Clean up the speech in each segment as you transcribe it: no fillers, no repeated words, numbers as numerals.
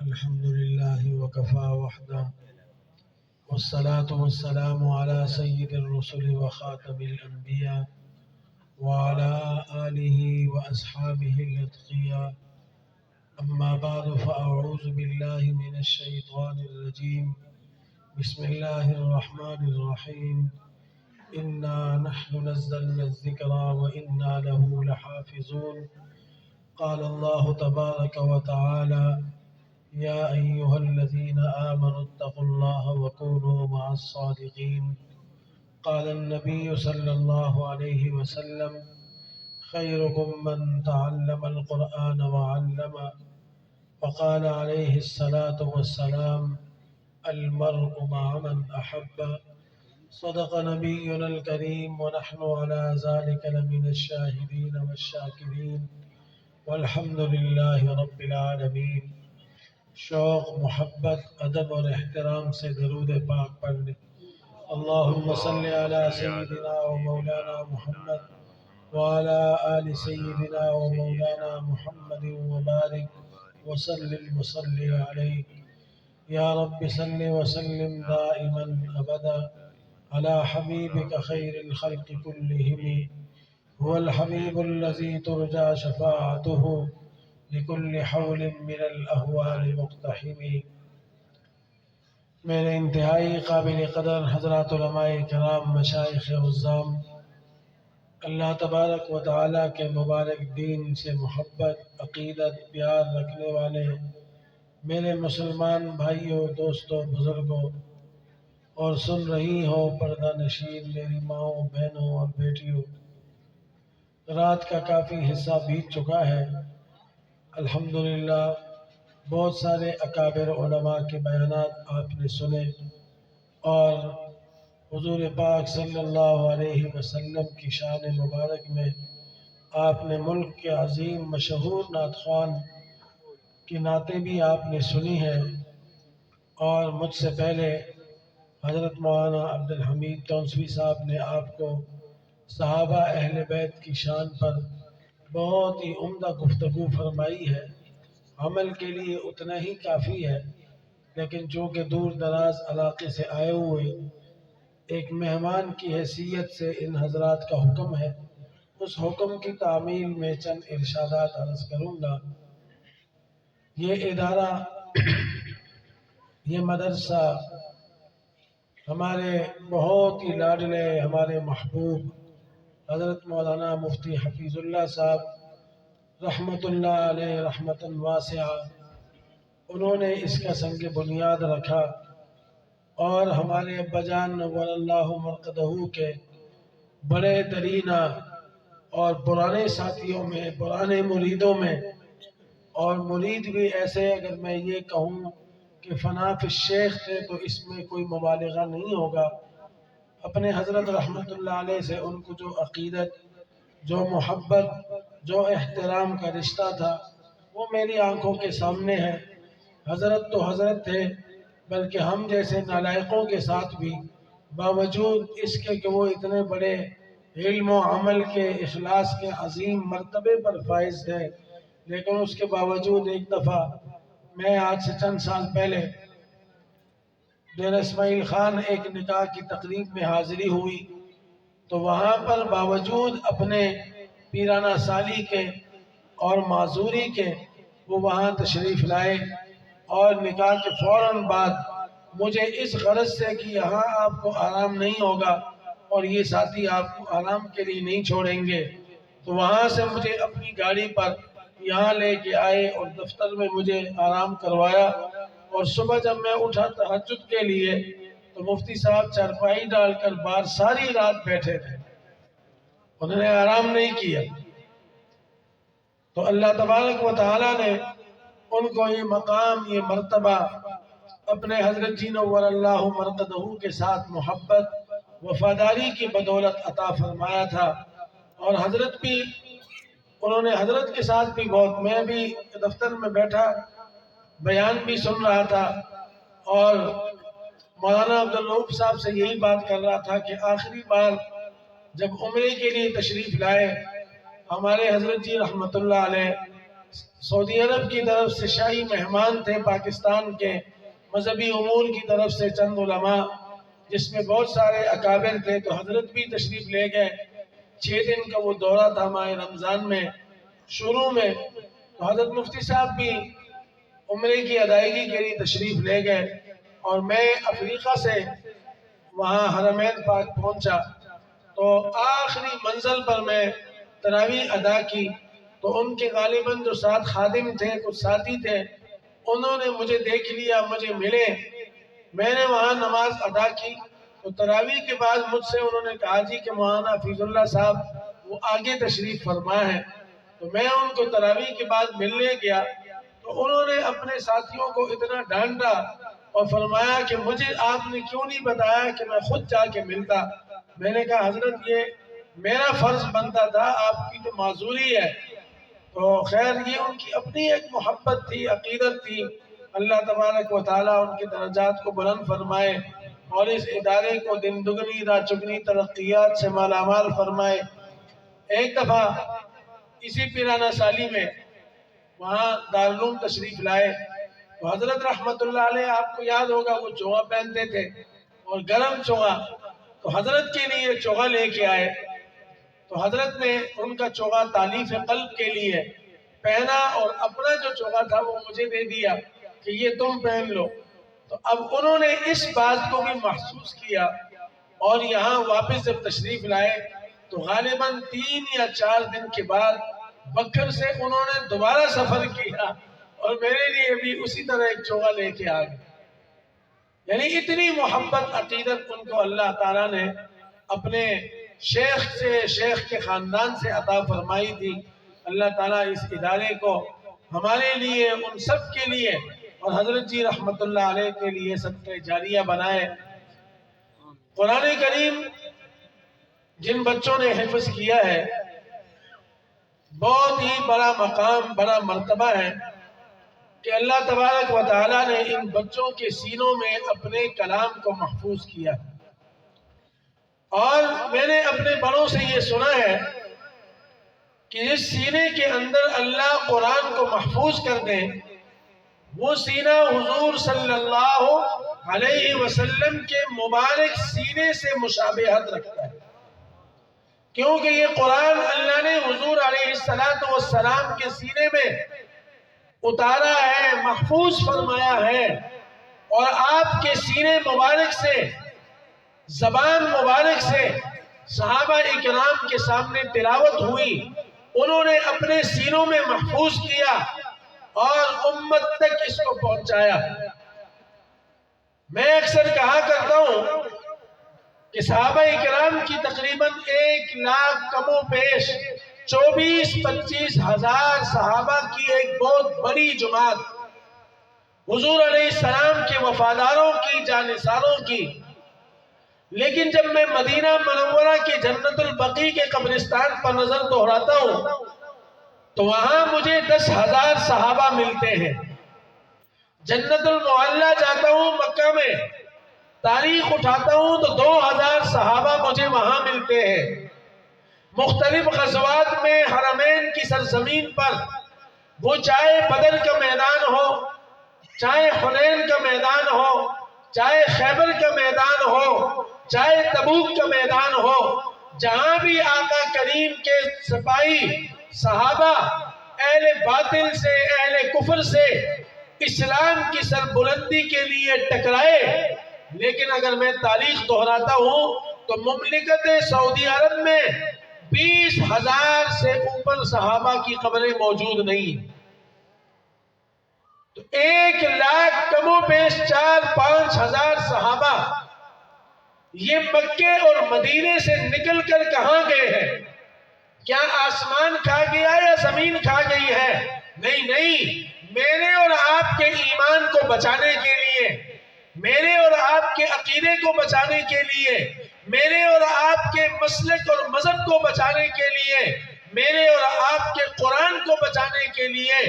الحمد لله وكفى وحده، والصلاة والسلام على سيد الرسل وخاتم الأنبياء وعلى آله وأصحابه الأتقياء. أما بعد، فأعوذ بالله من الشيطان الرجيم. بسم الله الرحمن الرحيم. إنا نحن نزلنا الذكر وإنا له لحافظون. قال الله تبارك وتعالى: يا أيها الذين آمنوا اتقوا الله وكونوا مع الصادقين. قال النبي صلى الله عليه وسلم: خيركم من تعلم القرآن وعلمه. وقال عليه الصلاة والسلام: المرء مع من أحب. صدق نبينا الكريم، ونحن على ذلك لمن الشاهدين والشاكرين، والحمد لله رب العالمین۔ شوق، محبت، ادب اور احترام سے درود پاک پڑھنے۔ اللہم صلی علی سیدنا و مولانا محمد وعلی آل سیدنا و مولانا محمد وبارک وسلم وصلی علیہ۔ یا رب صلی وسلم دائما ابدا علی حبیبک خیر الخلق کلہم، هو الحبیب الذی ترجى شفاعته لكل حول من الاحوال مقتحم۔ میرے انتہائی قابل قدر حضرات علماء کرام، مشائخ عظام، اللہ تبارک و تعالیٰ کے مبارک دین سے محبت، عقیدت، پیار رکھنے والے میرے مسلمان بھائیوں، دوستوں، بزرگوں، اور سن رہی ہو پردہ نشین میری ماؤں، بہنوں اور بیٹیوں، رات کا کافی حصہ بیت چکا ہے۔ الحمدللہ بہت سارے اکابر علماء کے بیانات آپ نے سنے، اور حضور پاک صلی اللہ علیہ وسلم کی شان مبارک میں آپ نے ملک کے عظیم مشہور نعت خوان کی نعتیں بھی آپ نے سنی ہیں، اور مجھ سے پہلے حضرت مولانا عبدالحمید تونسوی صاحب نے آپ کو صحابہ اہل بیت کی شان پر بہت ہی عمدہ گفتگو فرمائی ہے۔ عمل کے لیے اتنا ہی کافی ہے، لیکن چونکہ دور دراز علاقے سے آئے ہوئے ایک مہمان کی حیثیت سے ان حضرات کا حکم ہے، اس حکم کی تعمیل میں چند ارشادات عرض کروں گا۔ یہ ادارہ، یہ مدرسہ ہمارے بہت ہی لاڈلے، ہمارے محبوب حضرت مولانا مفتی حفیظ اللہ صاحب رحمت اللہ علیہ رحمت واسعہ، انہوں نے اس کا سنگ بنیاد رکھا، اور ہمارے ابا جان نور اللہ مرقدہ کے بڑے ترین اور پرانے ساتھیوں میں، پرانے مریدوں میں، اور مرید بھی ایسے، اگر میں یہ کہوں کہ فنا فی الشیخ تھے تو اس میں کوئی مبالغہ نہیں ہوگا۔ اپنے حضرت رحمت اللہ علیہ سے ان کو جو عقیدت، جو محبت، جو احترام کا رشتہ تھا، وہ میری آنکھوں کے سامنے ہے۔ حضرت تو حضرت تھے، بلکہ ہم جیسے نالائقوں کے ساتھ بھی باوجود اس کے کہ وہ اتنے بڑے علم و عمل کے، اخلاص کے عظیم مرتبے پر فائز تھے، لیکن اس کے باوجود ایک دفعہ میں آج سے چند سال پہلے ڈیرہ اسماعیل خان ایک نکاح کی تقریب میں حاضری ہوئی، تو وہاں پر باوجود اپنے پیرانہ سالی کے اور معذوری کے وہ وہاں تشریف لائے، اور نکاح کے فوراً بعد مجھے اس غرض سے کہ یہاں آپ کو آرام نہیں ہوگا اور یہ ساتھی آپ کو آرام کے لیے نہیں چھوڑیں گے، تو وہاں سے مجھے اپنی گاڑی پر یہاں لے کے آئے اور دفتر میں مجھے آرام کروایا۔ اور صبح جب میں اٹھا تہجد کے لیے تو مفتی صاحب چارپائی ڈال کر باہر ساری رات بیٹھے تھے، انہوں نے آرام نہیں کیا۔ تو اللہ تبارک و تعالیٰ نے ان کو یہ مقام، یہ مرتبہ اپنے حضرت جی نور اللہ مرقدہ کے ساتھ محبت، وفاداری کی بدولت عطا فرمایا تھا۔ اور حضرت بھی، انہوں نے حضرت کے ساتھ بھی بہت، میں بھی دفتر میں بیٹھا بیان بھی سن رہا تھا، اور مولانا عبدالرؤف صاحب سے یہی بات کر رہا تھا کہ آخری بار جب عمرے کے لیے تشریف لائے ہمارے حضرت جی رحمت اللہ علیہ، سعودی عرب کی طرف سے شاہی مہمان تھے، پاکستان کے مذہبی امور کی طرف سے چند علماء، جس میں بہت سارے اکابر تھے، تو حضرت بھی تشریف لے گئے۔ 6 دن کا وہ دورہ تھا ماہ رمضان میں شروع میں، تو حضرت مفتی صاحب بھی عمرے کی ادائیگی کے لیے تشریف لے گئے، اور میں افریقہ سے وہاں حرمین پاک پہنچا، تو آخری منزل پر میں تراویح ادا کی، تو ان کے غالباً جو ساتھ خادم تھے، کچھ ساتھی تھے، انہوں نے مجھے دیکھ لیا، مجھے ملے، میں نے وہاں نماز ادا کی، تو تراویح کے بعد مجھ سے انہوں نے کہا جی کہ مولانا حفیظ اللہ صاحب وہ آگے تشریف فرما ہے، تو میں ان کو تراویح کے بعد ملنے گیا، تو انہوں نے اپنے ساتھیوں کو اتنا ڈانٹا اور فرمایا کہ مجھے آپ نے کیوں نہیں بتایا کہ میں خود جا کے ملتا۔ میں نے کہا حضرت یہ میرا فرض بنتا تھا، آپ کی تو معذوری ہے۔ تو خیر یہ ان کی اپنی ایک محبت تھی، عقیدت تھی، اللہ تبارک و تعالیٰ ان کے درجات کو بلند فرمائے اور اس ادارے کو دن دگنی رات چگنی ترقیات سے مالا مال فرمائے۔ ایک دفعہ اسی پیرانہ سالی میں وہاں دارالعلوم تشریف لائے، تو حضرت رحمت اللہ علیہ آپ کو یاد ہوگا وہ چوغا پہنتے تھے اور گرم چوغا، تو حضرت کے لیے چوغا لے کے آئے، تو حضرت نے ان کا چوغا تالیف قلب کے لیے پہنا اور اپنا جو چوغا تھا وہ مجھے دے دیا کہ یہ تم پہن لو۔ تو اب انہوں نے اس بات کو بھی محسوس کیا اور یہاں واپس جب تشریف لائے تو غالباً 3 یا 4 دن کے بعد بکر سے انہوں نے دوبارہ سفر کیا اور میرے لیے بھی اسی طرح ایک چوغا لے کے آ گئے۔ یعنی اتنی محبت عقیدت ان کو اللہ تعالیٰ نے اپنے شیخ سے، شیخ کے خاندان سے عطا فرمائی تھی۔ اللہ تعالیٰ اس ادارے کو ہمارے لیے، ان سب کے لیے اور حضرت جی رحمت اللہ علیہ کے لیے صدقہ جاریہ بنائے۔ قرآن کریم جن بچوں نے حفظ کیا ہے بہت ہی بڑا مقام، بڑا مرتبہ ہے کہ اللہ تبارک و تعالیٰ نے ان بچوں کے سینوں میں اپنے کلام کو محفوظ کیا، اور میں نے اپنے بڑوں سے یہ سنا ہے کہ جس سینے کے اندر اللہ قرآن کو محفوظ کر دے وہ سینہ حضور صلی اللہ علیہ وسلم کے مبارک سینے سے مشابہت رکھتا ہے، کیونکہ یہ قرآن اللہ نے حضور علیہ السلام کے سینے میں اتارا ہے، محفوظ فرمایا ہے، اور آپ کے سینے مبارک سے، زبان مبارک سے صحابہ اکرام کے سامنے تلاوت ہوئی، انہوں نے اپنے سینوں میں محفوظ کیا اور امت تک اس کو پہنچایا۔ میں اکثر کہا کرتا ہوں کہ صحابہ اکرام کی تقریباً 1 لاکھ کم و بیش 24-25 ہزار صحابہ کی ایک بہت بڑی جماعت، حضور علیہ السلام کے وفاداروں کی، جانثاروں کی، لیکن جب میں مدینہ منورہ کے جنت البقیع کے قبرستان پر نظر دہراتا ہوں تو وہاں مجھے 10,000 صحابہ ملتے ہیں۔ جنت المعلیٰ جاتا ہوں مکہ میں، تاریخ اٹھاتا ہوں تو 2,000 صحابہ مجھے وہاں ملتے ہیں۔ مختلف غزوات میں حرمین کی سرزمین پر، وہ چاہے بدر کا میدان ہو، چاہے حنین کا میدان ہو، چاہے خیبر کا میدان ہو، چاہے تبوک کا میدان ہو، جہاں بھی آقا کریم کے سپاہی صحابہ اہل باطل سے، اہل کفر سے اسلام کی سربلندی کے لیے ٹکرائے، لیکن اگر میں تاریخ دہراتا ہوں تو مملکت سعودی عرب میں 20,000 سے اوپر صحابہ کی قبریں موجود نہیں، تو 1 لاکھ کم و بیش 4-5 ہزار صحابہ یہ مکے اور مدینے سے نکل کر کہاں گئے ہیں؟ کیا آسمان کھا گیا یا زمین کھا گئی ہے؟ نہیں، میرے اور آپ کے ایمان کو بچانے کے لیے، میرے اور آپ کے عقیدے کو بچانے کے لیے، میرے اور آپ کے مسلک اور مذہب کو بچانے کے لیے، میرے اور آپ کے قرآن کو بچانے کے لیے،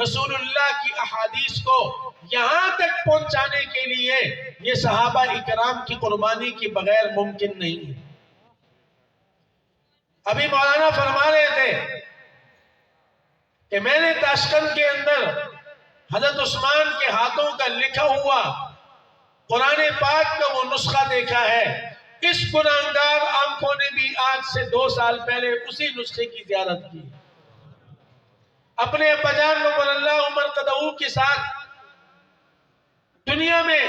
رسول اللہ کی احادیث کو یہاں تک پہنچانے کے لیے یہ صحابہ اکرام کی قربانی کے بغیر ممکن نہیں ہے۔ ابھی مولانا فرما رہے تھے کہ میں نے تاشقند کے اندر حضرت عثمان کے ہاتھوں کا لکھا ہوا قرآن پاک کا وہ نسخہ دیکھا ہے۔ اس گناہگار آنکھوں نے بھی آج سے 2 سال پہلے اسی نسخے کی زیارت کی، اپنے ابا جان نور اللہ عمر قدعو کے ساتھ۔ دنیا میں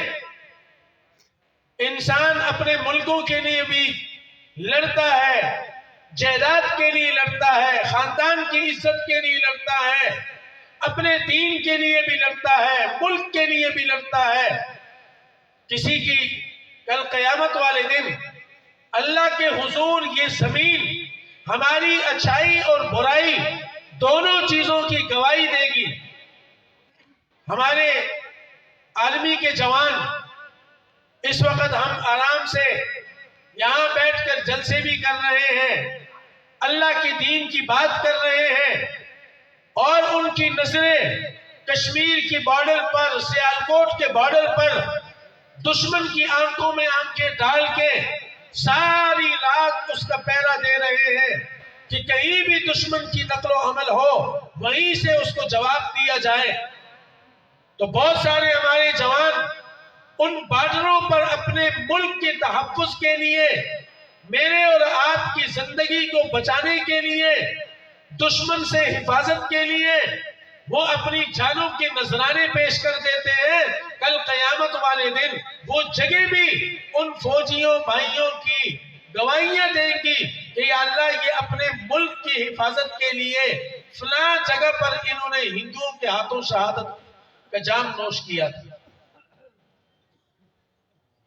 انسان اپنے ملکوں کے لیے بھی لڑتا ہے، جائیداد کے لیے لڑتا ہے، خاندان کی عزت کے لیے لڑتا ہے، اپنے دین کے لیے بھی لڑتا ہے، ملک کے لیے بھی لڑتا ہے۔ کسی کی کل قیامت والے دن اللہ کے حضور یہ زمین ہماری اچھائی اور برائی دونوں چیزوں کی گواہی دے گی۔ ہمارے عالمی کے جوان اس وقت ہم آرام سے یہاں بیٹھ کر جلسے بھی کر رہے ہیں، اللہ کے دین کی بات کر رہے ہیں، اور ان کی نظریں کشمیر کی بارڈر پر، سیالکوٹ کے بارڈر پر دشمن کی آنکھوں میں آنکھیں ڈال کے ساری رات اس کا پہرا دے رہے ہیں کہ کہیں بھی دشمن کی نقل و حمل ہو وہیں سے اس کو جواب دیا جائے۔ تو بہت سارے ہمارے جوان ان بارڈروں پر اپنے ملک کے تحفظ کے لیے، میرے اور آپ کی زندگی کو بچانے کے لیے، دشمن سے حفاظت کے لیے وہ اپنی جانوں کے نذرانے پیش کر دیتے ہیں۔ کل قیامت والے دن وہ جگہ بھی ان فوجیوں بھائیوں کی گواہیاں دیں گی کہ یا اللہ یہ اپنے ملک کی حفاظت کے لیے فلاں جگہ پر انہوں نے ہندوؤں کے ہاتھوں شہادت کا جام نوش کیا تھا۔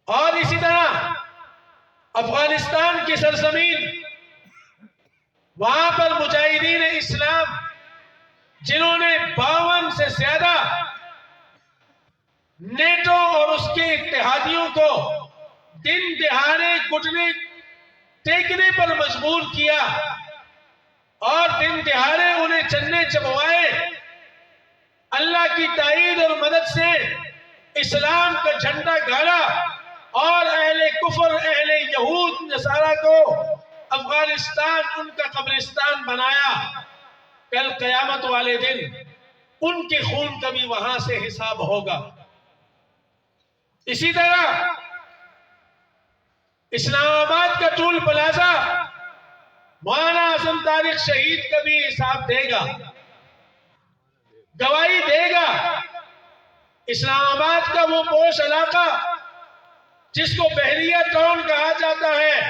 اور اسی طرح افغانستان کی سرزمین، وہاں پر مجاہدین اسلام جنہوں نے 52 سے زیادہ نیٹو اور اس کے اتحادیوں کو دن دہاڑے گھٹنے ٹیکنے پر مجبور کیا اور دن دہاڑے انہیں چنے چبوائے، اللہ کی تائید اور مدد سے اسلام کا جھنڈا گاڑا اور اہل کفر، اہل یہود نصارہ کو افغانستان ان کا قبرستان بنایا۔ کل قیامت والے دن ان کے خون کا بھی وہاں سے حساب ہوگا۔ اسی طرح اسلام آباد کا ٹول پلازا مولانا اعظم طارق شہید کا بھی حساب دے گا، گواہی دے گا۔ اسلام آباد کا وہ پوش علاقہ جس کو بحریہ ٹاؤن کہا جاتا ہے،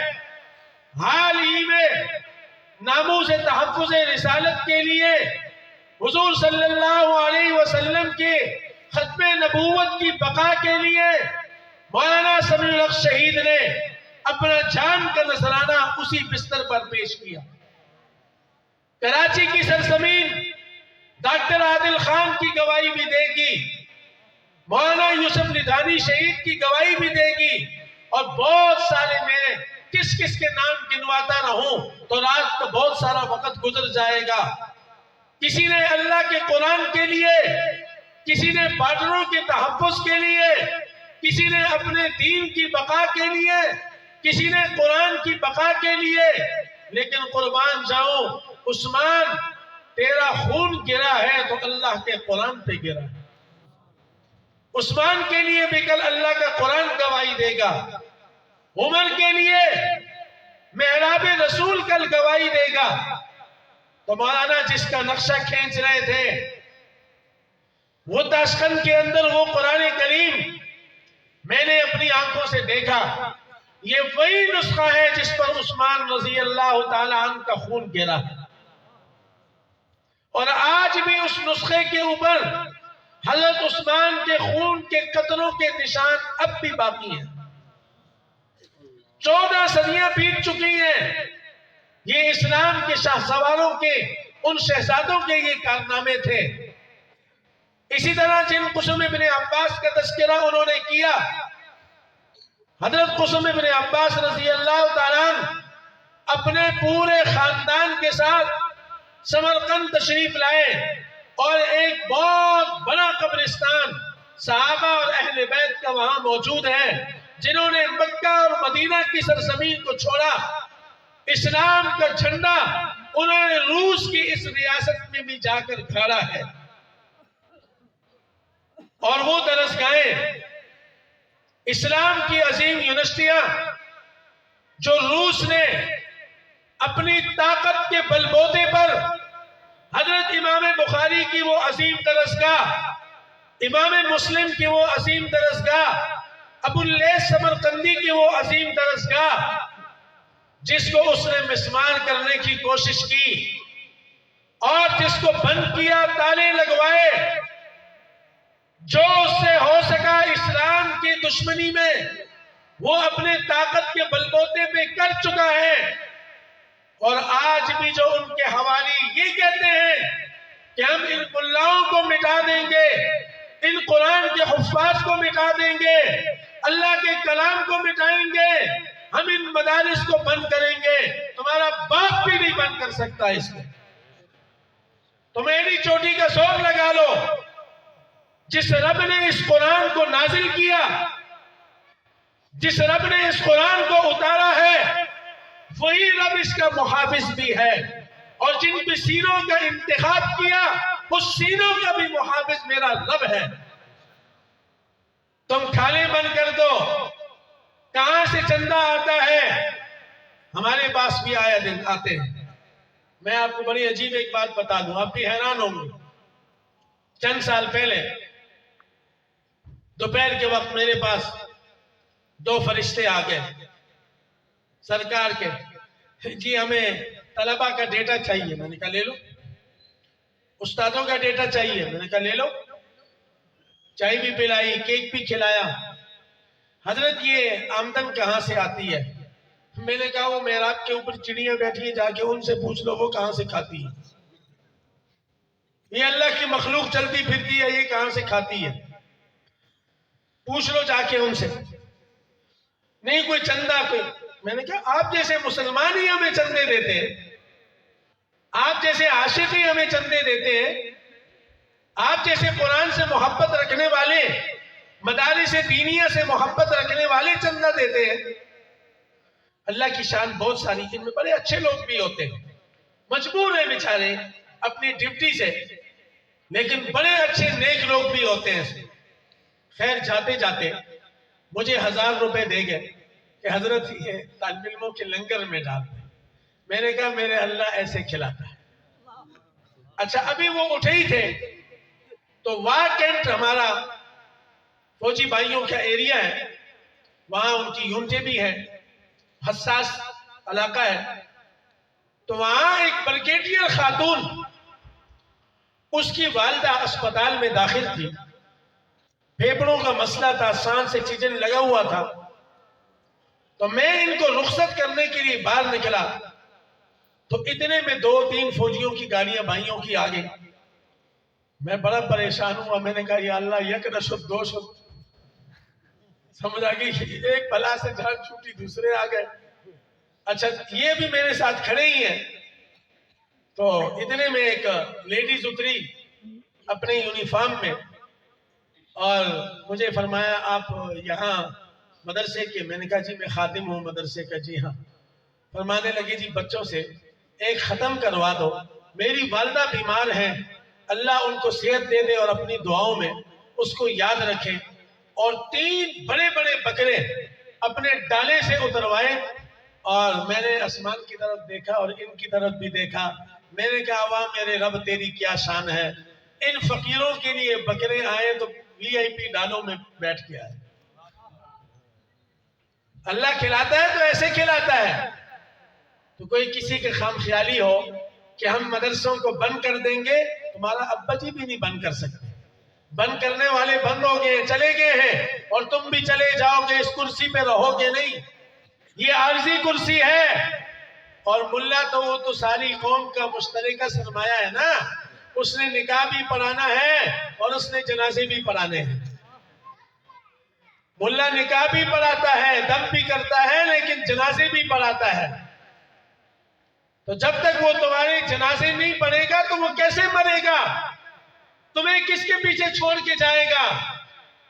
حال ہی میں ناموس تحفظ رسالت کے لیے حضور صلی اللہ علیہ وسلم کے ختم نبوت کی بقا کے لیے مولانا سمیع الحق شہید نے اپنا جان کا نذرانہ اسی بستر پر پیش کیا۔ کراچی کی سرزمین ڈاکٹر عادل خان کی گواہی بھی دے گی، مولانا یوسف ندھانی شہید کی گواہی بھی دے گی، اور بہت سارے میں کس کس کے نام گنواتا رہوں تو رات کا بہت سارا وقت گزر جائے گا۔ کسی نے اللہ کے قرآن کے لیے، کسی نے بارڈروں کے تحفظ کے لیے، کسی نے اپنے دین کی بقا کے لیے، کسی نے قرآن کی بقا کے لیے، لیکن قربان جاؤں عثمان تیرا خون گرا ہے تو اللہ کے قرآن پہ گرا ہے۔ عثمان کے لیے بھی کل اللہ کا قرآن گواہی دے گا، عمر کے لیے محراب رسول کل گواہی دے گا۔ تو مولانا جس کا نقشہ کھینچ رہے تھے، وہ تاشقند کے اندر وہ قرآن کریم میں نے اپنی آنکھوں سے دیکھا، یہ وہی نسخہ ہے جس پر عثمان رضی اللہ تعالی عنہ کا خون گرا ہے، اور آج بھی اس نسخے کے اوپر حضرت عثمان کے خون کے قطروں کے نشان اب بھی باقی ہیں۔ 14 صدیاں بیت چکی ہیں۔ یہ اسلام کے شاہ سواروں کے، ان شہزادوں کے یہ کارنامے تھے۔ اسی طرح جن قسم ابن عباس کا تذکرہ انہوں نے کیا، حضرت قسم ابن عباس رضی اللہ تعالیٰ عنہ اپنے پورے خاندان کے ساتھ سمرقند تشریف لائے، اور ایک بہت بڑا قبرستان صحابہ اور اہل بیت کا وہاں موجود ہے، جنہوں نے مکہ اور مدینہ کی سرزمین کو چھوڑا، اسلام کا جھنڈا انہوں نے روس کی اس ریاست میں بھی جا کر کھڑا ہے، اور وہ درسگاہیں، اسلام کی عظیم یونیورسٹیاں جو روس نے اپنی طاقت کے بل بوتے پر حضرت امام بخاری کی وہ عظیم درسگاہ، امام مسلم کی وہ عظیم درسگاہ، ابو اللیث سمرقندی کی وہ عظیم درسگاہ، جس کو اس نے مسمار کرنے کی کوشش کی اور جس کو بند کیا، تالے لگوائے، جو اس سے ہو سکا اسلام کی دشمنی میں وہ اپنے طاقت کے بلبوتے پہ کر چکا ہے، اور آج بھی جو ان کے حوالی یہ کہتے ہیں کہ ہم ان ملاؤں کو مٹا دیں گے، ان قرآن کے حفاظ کو مٹا دیں گے، اللہ کے کلام کو مٹائیں گے، ہم ان مدارس کو بند کریں گے، تمہارا باپ بھی نہیں بند کر سکتا اس کو۔ تو میری چوٹی کا زور لگا لو، جس رب نے اس قرآن کو نازل کیا، جس رب نے اس قرآن کو اتارا ہے، وہی رب اس کا محافظ بھی ہے، اور جن بھی سینوں کا انتخاب کیا اس سینوں کا بھی محافظ میرا رب ہے۔ تم کھالے بند کر دو، کہاں سے چندہ آتا ہے؟ ہمارے پاس بھی آیا دن آتے ہیں۔ میں آپ کو بڑی عجیب ایک بات بتا دوں، آپ بھی حیران ہوں گے۔ چند سال پہلے دوپہر کے وقت میرے پاس دو فرشتے آ گئے سرکار کے، جی ہمیں طلبہ کا ڈیٹا چاہیے۔ میں نے کہا لے لو۔ استادوں کا ڈیٹا چاہیے۔ میں نے کہا لے لو۔ چائے بھی پلائی، کیک بھی کھلایا۔ حضرت یہ آمدن کہاں سے آتی ہے؟ میں نے کہا وہ محراب کے اوپر چڑیاں بیٹھی ہیں، جا کے ان سے پوچھ لو وہ کہاں سے کھاتی ہے۔ یہ اللہ کی مخلوق چلتی پھرتی ہے، یہ کہاں سے کھاتی ہے؟ پوچھ لو جا کے ان سے۔ نہیں کوئی چندہ کوئی۔ میں نے کہا آپ جیسے مسلمان ہی ہمیں چندے دیتے ہیں، آپ جیسے عاشق ہی ہمیں چندے دیتے ہیں، آپ جیسے قرآن سے محبت رکھنے والے، مدارس دینیہ سے محبت رکھنے والے چندہ دیتے ہیں۔ اللہ کی شان بہت ساری، ان میں بڑے اچھے لوگ بھی ہوتے ہیں، مجبور ہیں بیچارے اپنی ڈیوٹی سے، لیکن بڑے اچھے نیک لوگ بھی ہوتے ہیں۔ خیر جاتے جاتے مجھے 1000 روپے دے گئے کہ حضرت یہ طالب علموں کے لنگر میں ڈال دیں۔ میں نے کہا میرے اللہ ایسے کھلاتا ہے۔ اچھا ابھی وہ اٹھے ہی تھے تو واہ کینٹ ہمارا فوجی بھائیوں کا ایریا ہے، وہاں ان کی یونٹیں بھی ہیں، حساس علاقہ ہے، تو وہاں ایک بریگیڈیئر خاتون، اس کی والدہ اسپتال میں داخل تھی، پھیپڑوں کا مسئلہ تھا، سانس سے چیزن لگا ہوا تھا، تو میں ان کو رخصت کرنے کے لیے باہر نکلا تو اتنے میں 2-3 فوجیوں کی گاڑیاں بھائیوں کی آگے۔ میں بڑا پریشان ہوا، میں نے کہا یا اللہ یک نشد دو شد، سمجھ آگئی، ایک بلا سے جان چھوٹی دوسرے آ گئے۔ اچھا یہ بھی میرے ساتھ کھڑے ہی ہیں، تو اتنے میں ایک لیڈیز اتری اپنے یونیفارم میں اور مجھے فرمایا آپ یہاں مدرسے کے؟ میں نے کہا جی میں خادم ہوں مدرسے کا۔ جی ہاں۔ فرمانے لگے جی بچوں سے ایک ختم کروا دو، میری والدہ بیمار ہیں، اللہ ان کو صحت دے دے اور اپنی دعاؤں میں اس کو یاد رکھیں، اور 3 بڑے بڑے بکرے اپنے ڈالے سے اتروائے۔ اور میں نے آسمان کی طرف دیکھا اور ان کی طرف بھی دیکھا، میں نے کہا واہ میرے رب تیری کیا شان ہے، ان فقیروں کے لیے بکرے آئے تو VIP ڈالوں میں بیٹھ کے آئے۔ اللہ کھلاتا ہے تو ایسے کھلاتا ہے۔ تو کوئی کسی کے خام خیالی ہو کہ ہم مدرسوں کو بند کر دیں گے، تمہارا ابا جی بھی نہیں بند کر سکتے۔ بند کرنے والے بند ہو گئے، چلے گئے ہیں، اور تم بھی چلے جاؤ گے، اس کرسی پہ رہو گے نہیں، یہ عارضی کرسی ہے۔ اور ملا تو وہ تو ساری قوم کا مشترکہ سرمایہ ہے نا، اس نے نکاح بھی پڑھانا ہے اور اس نے جنازے بھی پڑھانے ہیں۔ ملا نکاح بھی پڑھاتا ہے، دم بھی کرتا ہے، لیکن جنازے بھی پڑھاتا ہے۔ تو جب تک وہ تمہارے جنازے نہیں پڑھے گا تو وہ کیسے مرے گا؟ تمہیں کس کے پیچھے چھوڑ کے جائے گا؟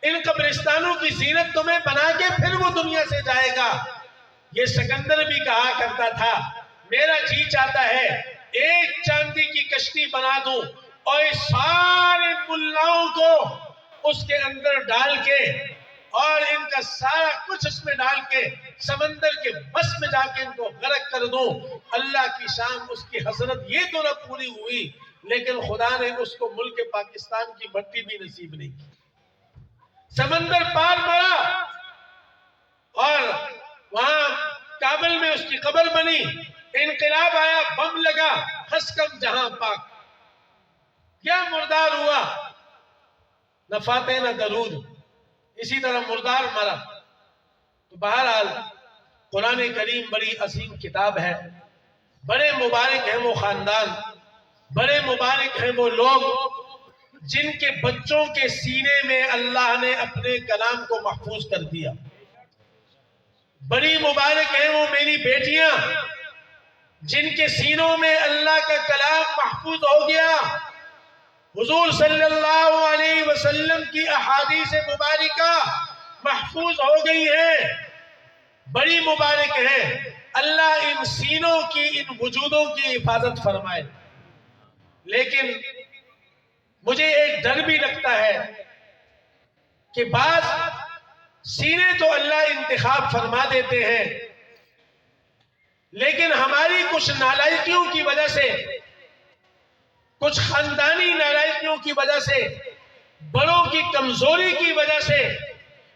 ان قبرستانوں کی زینت تمہیں بنا کے پھر وہ دنیا سے جائے گا۔ یہ سکندر بھی کہا کرتا تھا میرا جی چاہتا ہے ایک چاندی کی کشتی بنا دوں اور اس سارے ملاؤں کو اس کے اندر ڈال کے اور ان کا سارا کچھ اس میں ڈال کے سمندر کے بس میں جا کے ان کو غرق کر دوں. اللہ کی شان اس کی حسرت یہ تو نہ پوری ہوئی، لیکن خدا نے اس کو ملک پاکستان کی مٹی بھی نصیب نہیں کی. سمندر پار مارا اور وہاں کابل میں اس کی قبر بنی. انقلاب آیا، بم لگا، خسکم جہاں پاک. کیا مردار ہوا؟ نہ فاتح نہ درود، اسی طرح مردار مرا. تو بہرحال قرآن کریم بڑی عظیم کتاب ہے. بڑے مبارک ہیں وہ خاندان، بڑے مبارک ہیں وہ لوگ جن کے بچوں کے سینے میں اللہ نے اپنے کلام کو محفوظ کر دیا. بڑی مبارک ہیں وہ میری بیٹیاں جن کے سینوں میں اللہ کا کلام محفوظ ہو گیا. حضور صلی اللہ علیہ وسلم کی احادیث مبارکہ محفوظ ہو گئی ہیں. بڑی مبارک ہیں. اللہ ان سینوں کی، ان وجودوں کی حفاظت فرمائے. لیکن مجھے ایک ڈر بھی لگتا ہے کہ بعض سینے تو اللہ انتخاب فرما دیتے ہیں، لیکن ہماری کچھ نالائقیوں کی وجہ سے، کچھ خاندانی نالائقیوں کی وجہ سے، بڑوں کی کمزوری کی وجہ سے،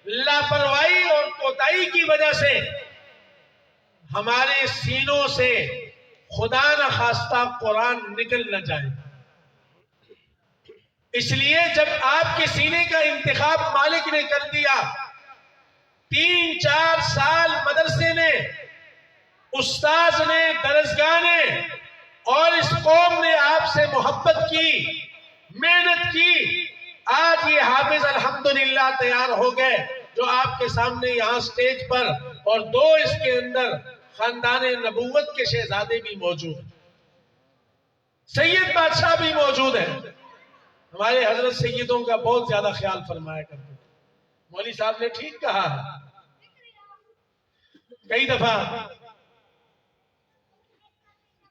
لاپرواہی اور کوتاہی کی وجہ سے ہمارے سینوں سے خدا نخواستہ قرآن نکل نہ جائے. اس لیے جب آپ کے سینے کا انتخاب مالک نے کر دیا، 3-4 سال مدرسے نے، استاذ نے، درسگاہ نے اور اس قوم نے آپ سے محبت کی، محنت کی. آج یہ حافظ الحمدللہ تیار ہو گئے جو آپ کے سامنے یہاں سٹیج پر، اور 2 اس کے اندر خاندان نبوت کے شہزادے بھی موجود ہیں. سید بادشاہ بھی موجود ہیں. ہمارے حضرت سیدوں کا بہت زیادہ خیال فرمایا کرتے ہیں. مولوی صاحب نے ٹھیک کہا ہے. کئی دفعہ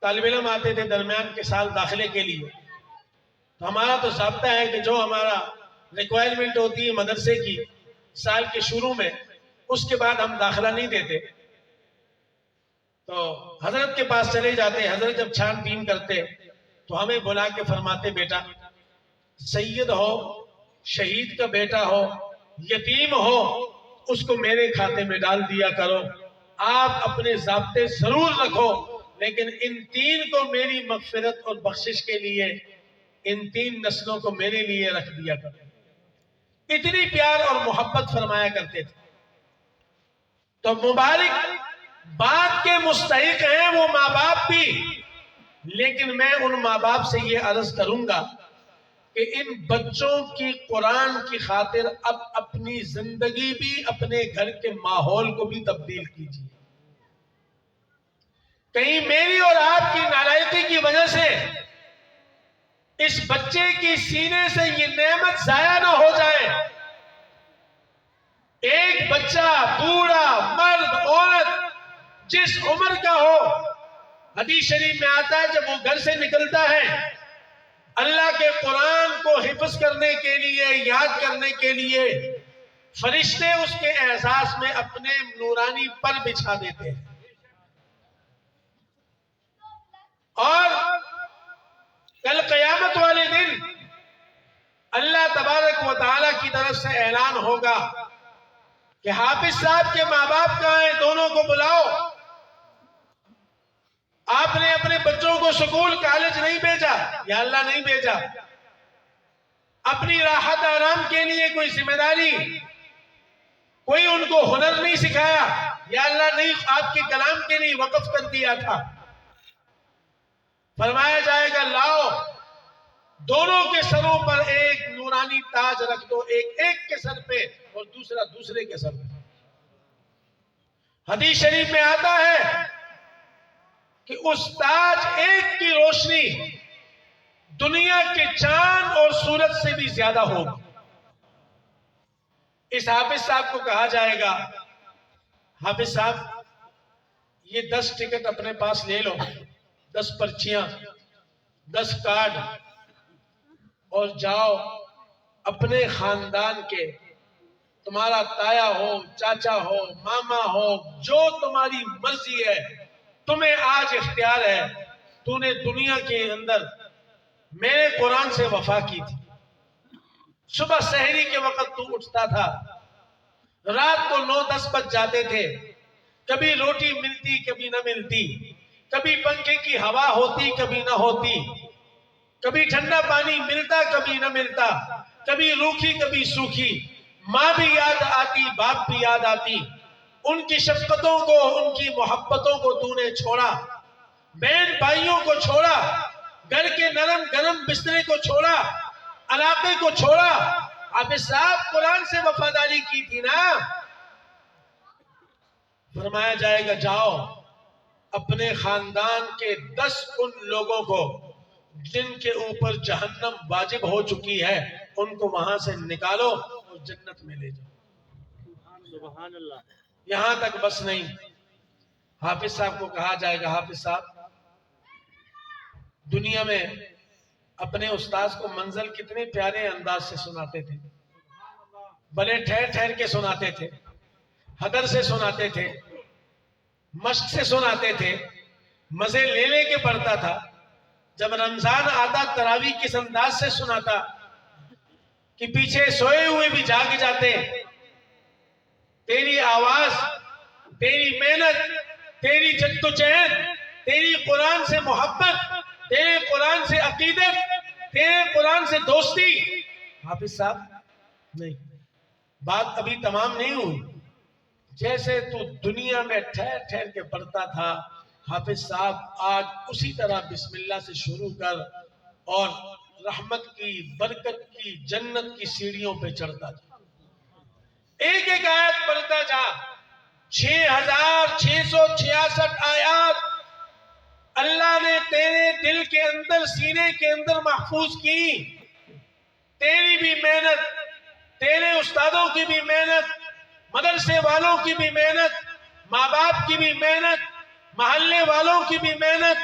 طالب علم آتے تھے درمیان کے سال داخلے کے لیے، تو ہمارا تو ضابطہ ہے کہ جو ہمارا ریکوائرمنٹ ہوتی ہے مدرسے کی سال کے شروع میں، اس کے بعد ہم داخلہ نہیں دیتے. تو حضرت کے پاس چلے جاتے. حضرت جب چھان بین کرتے تو ہمیں بلا کے فرماتے، بیٹا سید ہو، شہید کا بیٹا ہو، یتیم ہو، اس کو میرے کھاتے میں ڈال دیا کرو. آپ اپنے ضابطے ضرور رکھو، لیکن ان 3 کو میری مغفرت اور بخشش کے لیے، ان 3 نسلوں کو میرے لیے رکھ دیا کرو. اتنی پیار اور محبت فرمایا کرتے تھے. تو مبارک بات کے مستحق ہیں وہ ماں باپ بھی، لیکن میں ان ماں باپ سے یہ عرض کروں گا کہ ان بچوں کی قرآن کی خاطر اب اپنی زندگی بھی، اپنے گھر کے ماحول کو بھی تبدیل کیجیے. کہیں میری اور آپ کی نالائقی کی وجہ سے اس بچے کی سینے سے یہ نعمت ضائع نہ ہو جائے. ایک بچہ، بوڑھا، مرد، عورت، جس عمر کا ہو، حدیث شریف میں آتا ہے جب وہ گھر سے نکلتا ہے اللہ کے قرآن کو حفظ کرنے کے لیے، یاد کرنے کے لیے، فرشتے اس کے احساس میں اپنے نورانی پر بچھا دیتے ہیں. اور کل قیامت والے دن اللہ تبارک و تعالی کی طرف سے اعلان ہوگا کہ حافظ صاحب کے ماں باپ کہاں ہیں، دونوں کو بلاؤ. آپ نے اپنے بچوں کو سکول کالج نہیں بھیجا، یا اللہ نہیں بھیجا. اپنی راحت آرام کے لیے کوئی ذمہ داری، کوئی ان کو ہنر نہیں سکھایا، یا اللہ نہیں آپ کے کلام کے لیے وقف کر دیا تھا. فرمایا جائے گا لاؤ، دونوں کے سروں پر ایک نورانی تاج رکھ دو، ایک کے سر پہ اور دوسرا دوسرے کے سر پہ. حدیث شریف میں آتا ہے کہ اس تاج ایک کی روشنی دنیا کے چاند اور سورج سے بھی زیادہ ہوگی. اس حافظ صاحب کو کہا جائے گا، حافظ صاحب یہ 10 ٹکٹ اپنے پاس لے لو، 10 پرچیاں 10 کارڈ اور جاؤ اپنے خاندان کے، تمہارا تایا ہو، چاچا ہو، ماما ہو، جو تمہاری مرضی ہے، تمہیں آج اختیار ہے. تو نے دنیا کے اندر میرے قرآن سے وفا کی تھی. صبح سحری کے وقت تو اٹھتا تھا، رات کو 9-10 بج جاتے تھے، کبھی روٹی ملتی کبھی نہ ملتی، کبھی پنکھے کی ہوا ہوتی کبھی نہ ہوتی، کبھی ٹھنڈا پانی ملتا کبھی نہ ملتا، کبھی روکھی کبھی سوکھی. ماں بھی یاد آتی، باپ بھی یاد آتی. ان کی شفقتوں کو، ان کی محبتوں کو تو نے چھوڑا، بہن بھائیوں کو چھوڑا، گھر کے نرم گرم بسترے کو چھوڑا، علاقے کو چھوڑا. حافظ صاحب قرآن سے وفاداری کی تھی نا. فرمایا جائے گا جاؤ اپنے خاندان کے 10 ان لوگوں کو جن کے اوپر جہنم واجب ہو چکی ہے، ان کو وہاں سے نکالو اور جنت میں لے جاؤ. سبحان اللہ. یہاں تک بس نہیں، حافظ صاحب کو کہا جائے گا حافظ صاحب دنیا میں اپنے استاذ کو منزل کتنے پیارے انداز سے سناتے تھے، بڑے ٹھہر ٹھہر کے سناتے تھے، حدر سے سناتے تھے، مشق سے سناتے تھے، مزے لے لے کے پڑھتا تھا. جب رمضان آتا تراویح کس انداز سے سناتا کہ پیچھے سوئے ہوئے بھی جاگ جاتے. تیری آواز، تیری محنت، تیری جدوجہد، تیری قرآن سے محبت، تیرے قرآن سے عقیدت، تیرے قرآن سے دوستی. حافظ صاحب نہیں، بات ابھی تمام نہیں ہوئی. جیسے تو دنیا میں ٹھہر ٹھہر کے پڑھتا تھا، حافظ صاحب آج اسی طرح بسم اللہ سے شروع کر اور رحمت کی، برکت کی، جنت کی سیڑھیوں پہ چڑھتا جا. ایک ایک آیت پڑھتا جا. 6666 آیات اللہ نے تیرے دل کے اندر، سینے کے اندر محفوظ کی. تیری بھی محنت، تیرے استادوں کی بھی محنت، مدرسے والوں کی بھی محنت، ماں باپ کی بھی محنت، محلے والوں کی بھی محنت،